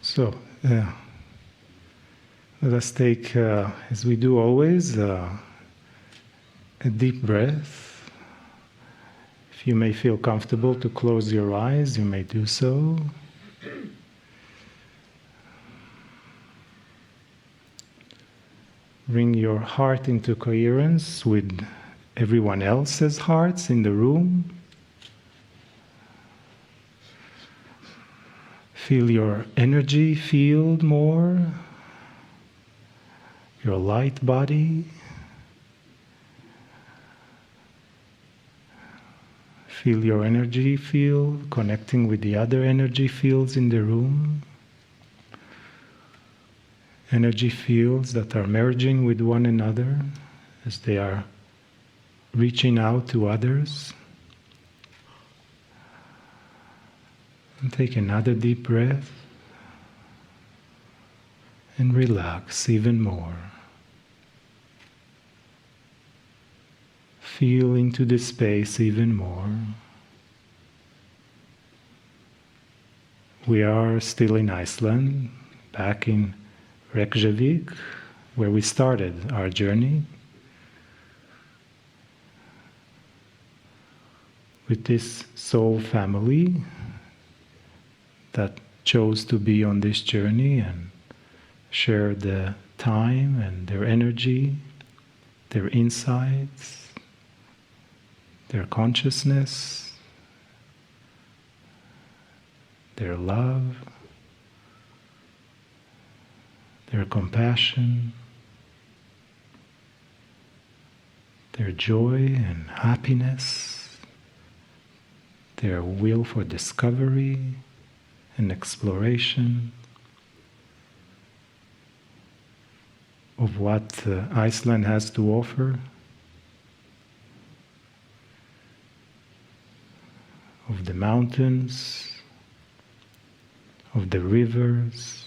So, let us take, as we do always, a deep breath. If you may feel comfortable to close your eyes, you may do so. Bring your heart into coherence with everyone else's hearts in the room. Feel your energy field more, your light body. Feel your energy field connecting with the other energy fields in the room. Energy fields that are merging with one another as they are reaching out to others. And take another deep breath and relax even more. Feel into the space even more. We are still in Iceland, back in Reykjavik, where we started our journey. With this soul family that chose to be on this journey and share the time and their energy, their insights, their consciousness, their love, their compassion, their joy and happiness, their will for discovery and exploration of what Iceland has to offer, of the mountains, of the rivers,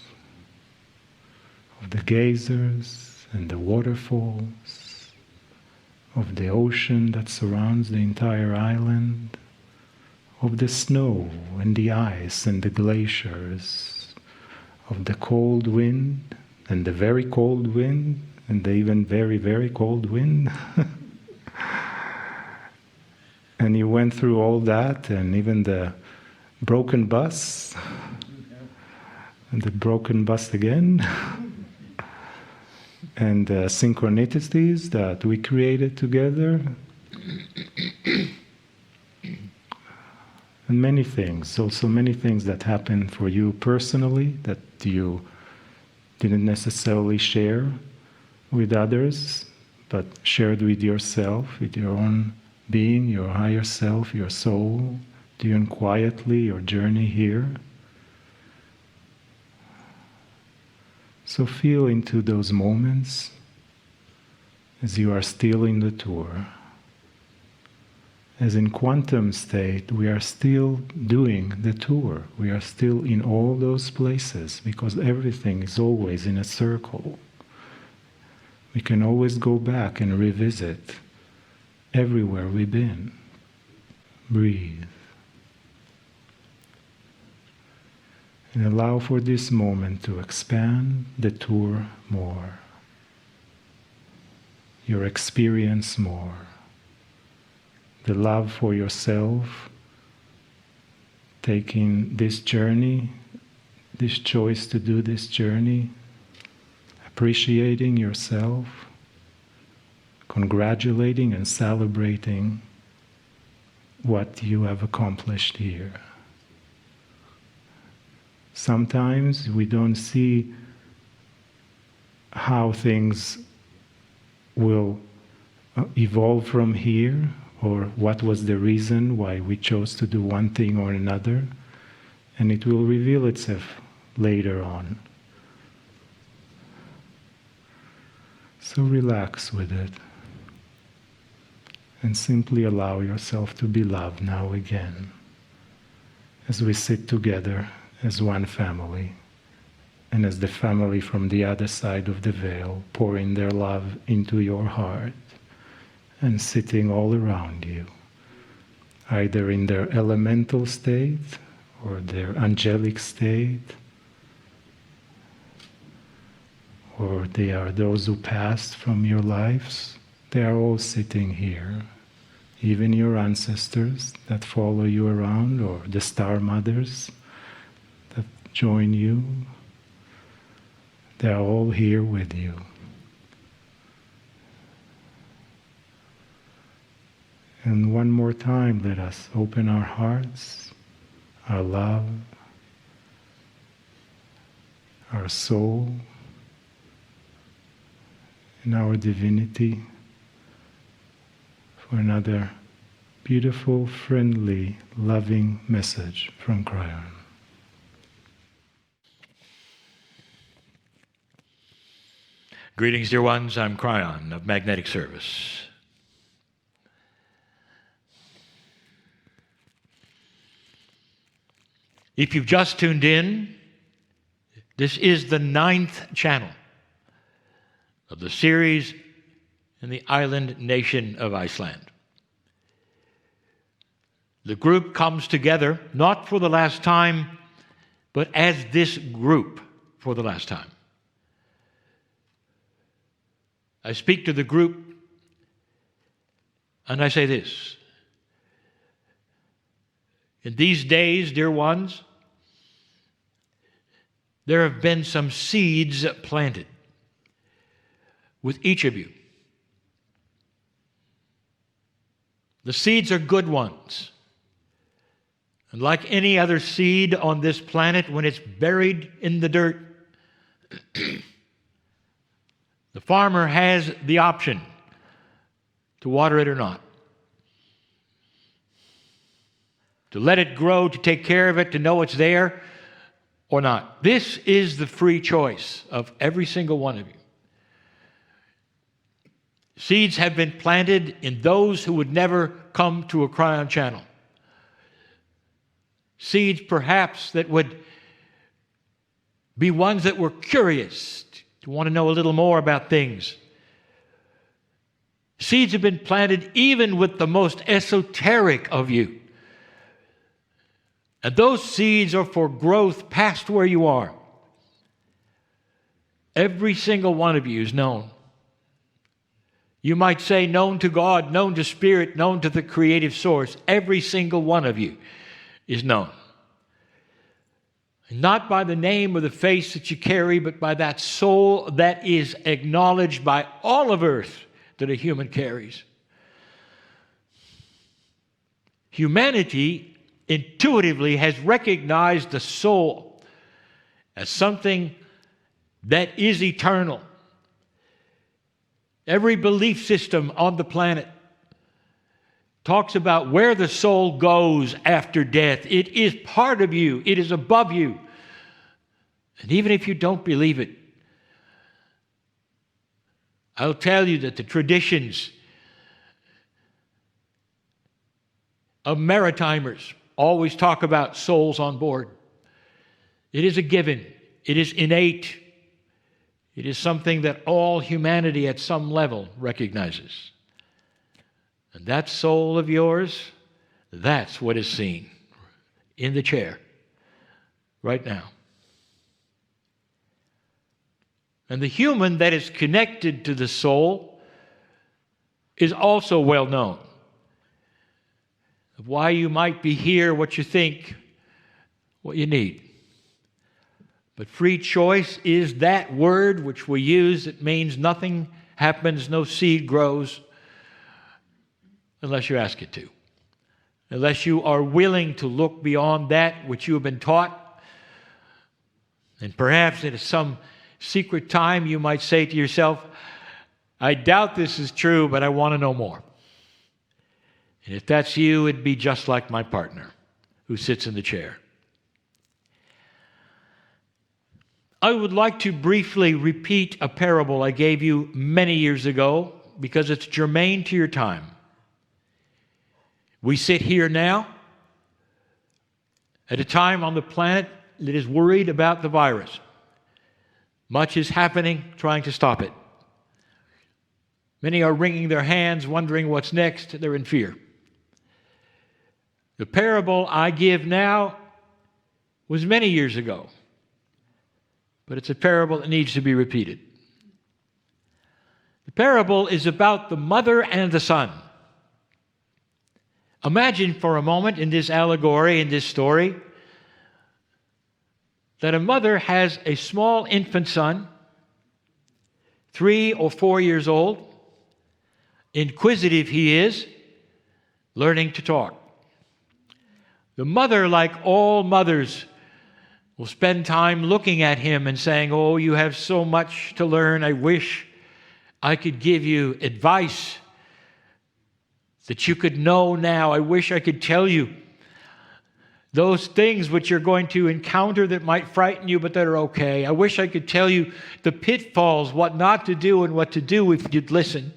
of the geysers and the waterfalls, of the ocean that surrounds the entire island, of the snow and the ice and the glaciers, of the cold wind and the very cold wind and the even very, very cold wind. And you went through all that, and even the broken bus, and the broken bus again, and the synchronicities that we created together, and many things, also many things that happened for you personally that you didn't necessarily share with others, but shared with yourself, with your own being, your higher self, your soul, doing quietly your journey here. So feel into those moments as you are still in the tour. As in quantum state, we are still doing the tour. We are still in all those places because everything is always in a circle. We can always go back and revisit everywhere we've been. Breathe. And allow for this moment to expand the tour more. Your experience more. The love for yourself, taking this journey, this choice to do this journey, appreciating yourself, congratulating and celebrating what you have accomplished here. Sometimes we don't see how things will evolve from here, or what was the reason why we chose to do one thing or another, and it will reveal itself later on. So relax with it, and simply allow yourself to be loved now again, as we sit together as one family, and as the family from the other side of the veil pouring their love into your heart and sitting all around you, either in their elemental state or their angelic state, or they are those who passed from your lives, they are all sitting here. Even your ancestors that follow you around, or the star mothers that join you, they are all here with you. And one more time, let us open our hearts, our love, our soul, and our divinity for another beautiful, friendly, loving message from Kryon. Greetings, dear ones. I'm Kryon of Magnetic Service. If you've just tuned in, this is the 9th channel of the series in the island nation of Iceland. The group comes together not for the last time, but as this group for the last time. I speak to the group and I say this: in these days, dear ones, there have been some seeds planted with each of you. The seeds are good ones. And like any other seed on this planet, when it's buried in the dirt, the farmer has the option to water it or not, to let it grow, to take care of it, to know it's there or not. This is the free choice of every single one of you. Seeds have been planted in those who would never come to a Kryon channel. Seeds perhaps that would be ones that were curious, to want to know a little more about things. Seeds have been planted even with the most esoteric of you. And those seeds are for growth past where you are. Every single one of you is known. You might say known to God, known to Spirit, known to the creative source. Every single one of you is known. Not by the name or the face that you carry, but by that soul that is acknowledged by all of earth that a human carries. Humanity intuitively has recognized the soul as something that is eternal. Every belief system on the planet talks about where the soul goes after death. It is part of you. It is above you. And even if you don't believe it, I'll tell you that the traditions of maritimers always talk about souls on board. It is a given. It is innate. It is something that all humanity at some level recognizes. And that soul of yours, that's what is seen in the chair right now. And the human that is connected to the soul is also well known. Of why you might be here, what you think, what you need. But free choice is that word which we use. It means nothing happens, no seed grows, unless you ask it to. Unless you are willing to look beyond that which you have been taught. And perhaps at some secret time you might say to yourself, I doubt this is true, but I want to know more. And if that's you, it'd be just like my partner who sits in the chair. I would like to briefly repeat a parable I gave you many years ago because it's germane to your time. We sit here now at a time on the planet that is worried about the virus. Much is happening, trying to stop it. Many are wringing their hands, wondering what's next. They're in fear. The parable I give now was many years ago, but it's a parable that needs to be repeated. The parable is about the mother and the son. Imagine for a moment in this allegory, in this story, that a mother has a small infant son, 3 or 4 years old. Inquisitive he is, learning to talk. The mother, like all mothers, will spend time looking at him and saying, "Oh, you have so much to learn. I wish I could give you advice that you could know now. I wish I could tell you those things which you're going to encounter that might frighten you, but that are okay. I wish I could tell you the pitfalls, what not to do and what to do if you'd listen.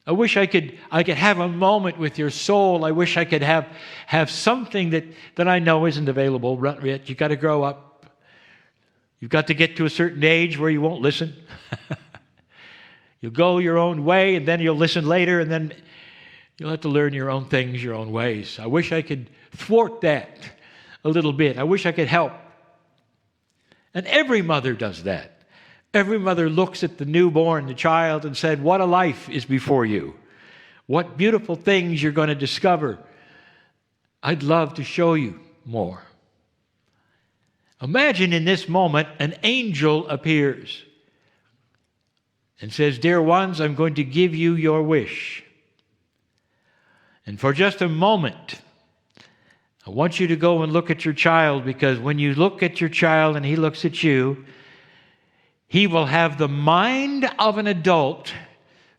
I wish I could have a moment with your soul. I wish I could have something that I know isn't available yet. You've got to grow up. You've got to get to a certain age where you won't listen. You'll go your own way, and then you'll listen later, and then you'll have to learn your own things, your own ways. I wish I could thwart that a little bit. I wish I could help." And every mother does that. Every mother looks at the newborn, the child, and said, "What a life is before you. What beautiful things you're going to discover. I'd love to show you more." Imagine in this moment an angel appears and says, "Dear ones, I'm going to give you your wish. And for just a moment, I want you to go and look at your child, because when you look at your child and he looks at you, he will have the mind of an adult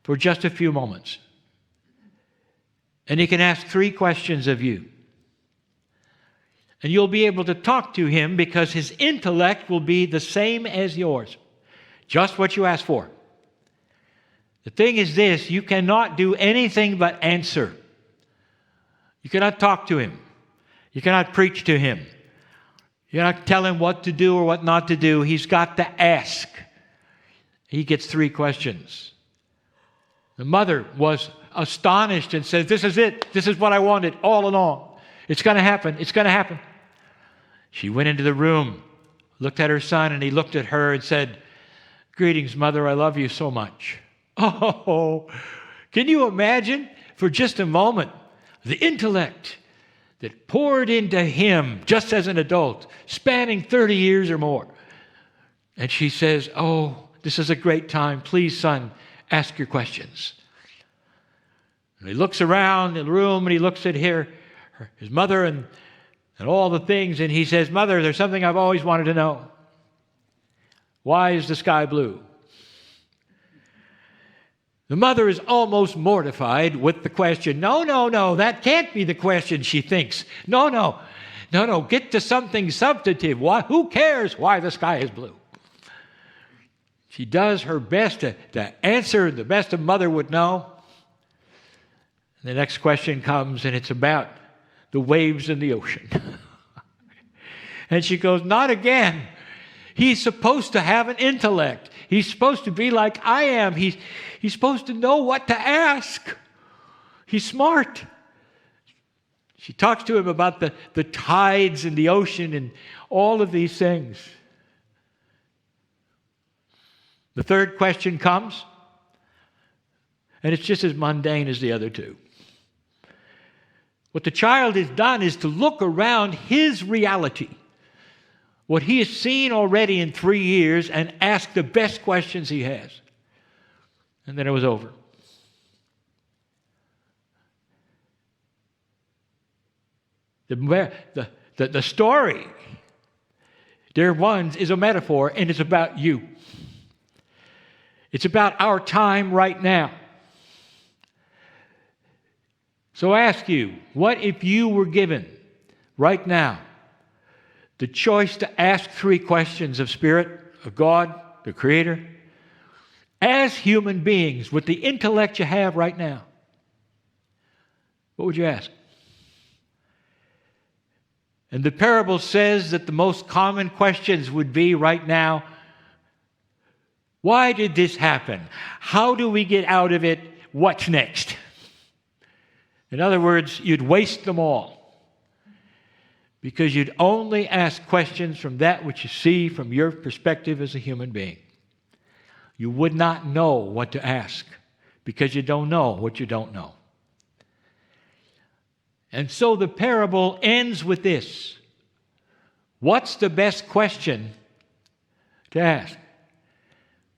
for just a few moments. And he can ask 3 questions of you. And you'll be able to talk to him because his intellect will be the same as yours. Just what you asked for. The thing is this, you cannot do anything but answer. You cannot talk to him. You cannot preach to him. You cannot tell him what to do or what not to do. He's got to ask. He gets 3 questions. The mother was astonished and said, "This is it. This is what I wanted all along. It's going to happen. It's going to happen." She went into the room, looked at her son, and he looked at her and said, "Greetings, mother. I love you so much." Oh, can you imagine for just a moment the intellect that poured into him just as an adult, spanning 30 years or more? And she says, "Oh, this is a great time. Please, son, ask your questions." And he looks around the room and he looks at his mother and all the things, and he says, "Mother, there's something I've always wanted to know. Why is the sky blue?" The mother is almost mortified with the question. No, that can't be the question, she thinks. No, get to something substantive. Who cares why the sky is blue? She does her best to answer the best a mother would know. And the next question comes, and it's about the waves in the ocean. And she goes, "Not again. He's supposed to have an intellect. He's supposed to be like I am. He's supposed to know what to ask. He's smart." She talks to him about the tides in the ocean and all of these things. The third question comes, and it's just as mundane as the other 2. What the child has done is to look around his reality, what he has seen already in 3 years, and ask the best questions he has. And then it was over. The story, dear ones, is a metaphor, and it's about you. It's about our time right now. So I ask you, what if you were given right now the choice to ask 3 questions of Spirit, of God, the Creator, as human beings with the intellect you have right now? What would you ask? And the parable says that the most common questions would be right now, why did this happen? How do we get out of it? What's next? In other words, you'd waste them all because you'd only ask questions from that which you see from your perspective as a human being. you would not know what to ask because you don't know what you don't know. And so the parable ends with this. What's the best question to ask?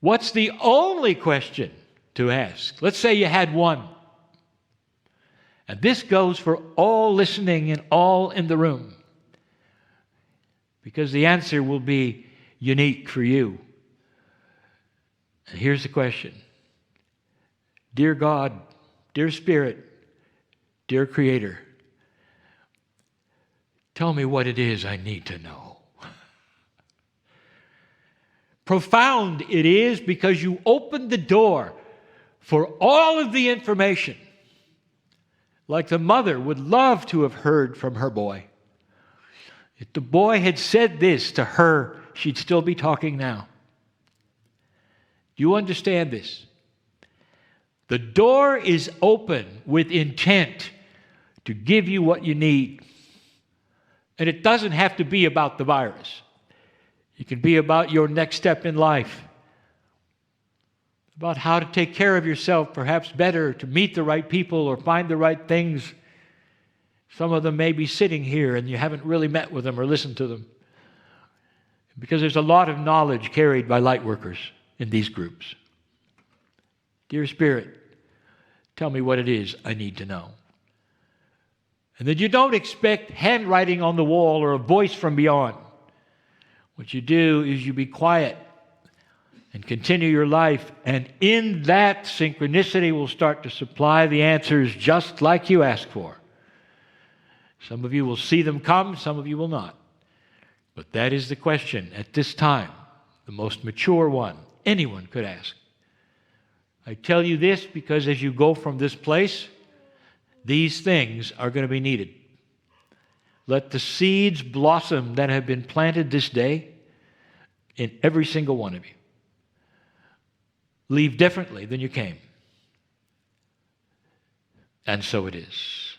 What's the only question to ask? Let's say you had one. And this goes for all listening and all in the room, because the answer will be unique for you. And here's the question. Dear God, dear Spirit, dear Creator, tell me what it is I need to know. Profound it is because you opened the door for all of the information, like the mother would love to have heard from her boy. If the boy had said this to her, she'd still be talking now. Do you understand this? The door is open with intent to give you what you need. And it doesn't have to be about the virus. It can be about your next step in life, about how to take care of yourself, perhaps better, to meet the right people or find the right things. Some of them may be sitting here and you haven't really met with them or listened to them, because there's a lot of knowledge carried by light workers in these groups. Dear Spirit, tell me what it is I need to know. And that you don't expect handwriting on the wall or a voice from beyond. What you do is you be quiet and continue your life, and in that, synchronicity will start to supply the answers just like you asked for. Some of you will see them come, some of you will not. But that is the question at this time, the most mature one anyone could ask. I tell you this because as you go from this place, these things are going to be needed. Let the seeds blossom that have been planted this day in every single one of you. Leave differently than you came. And so it is.